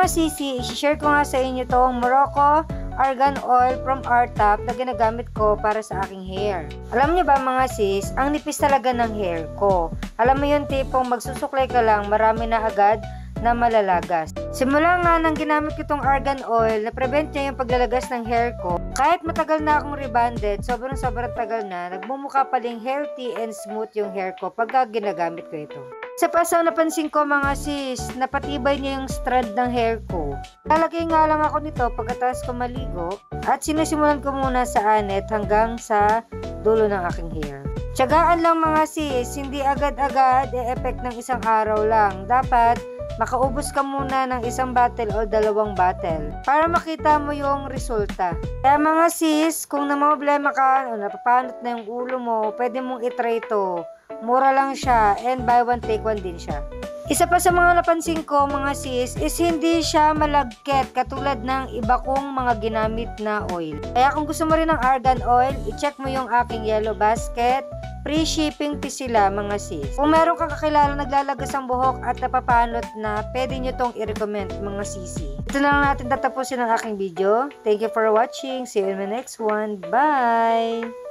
mga sisi, i-share ko nga sa inyo tong Morocco Argan Oil from R-Top na ginagamit ko para sa aking hair. Alam niyo ba mga sis, ang nipis talaga ng hair ko. Alam mo yung tipong magsusuklay ka lang, marami na agad na malalagas. Simula nga nang ginamit ko itong argan oil, na-prevent niya yung paglalagas ng hair ko. Kahit matagal na akong rebonded, sobrang tagal na, nagmumukha paling healthy and smooth yung hair ko pagka ginagamit ko ito. Sa pasaw napansin ko mga sis, napatibay niya yung strand ng hair ko. Lalagay nga lang ako nito pagkatapos ko maligo at sinisimulan ko muna sa anet hanggang sa dulo ng aking hair. Tiyagaan lang mga sis, hindi agad-agad e-effect ng isang araw lang. Dapat makaubos ka muna ng isang bottle o 2 bottle para makita mo yung resulta. Kaya mga sis, kung namomblema ka o napapanot na yung ulo mo, pwede mong itry ito. Mura lang siya and buy one take one din siya. Isa pa sa mga napansin ko mga sis is hindi siya malagkit katulad ng iba kong mga ginamit na oil. Kaya kung gusto mo rin ng argan oil, i-check mo yung aking yellow basket. Free shipping fee sila mga sis. Kung meron kang kakilala naglalagas ang buhok at napapanot na, pwede nyo tong i-recommend mga sisi. Ito na lang natin tatapusin ang aking video. Thank you for watching. See you in my next one. Bye!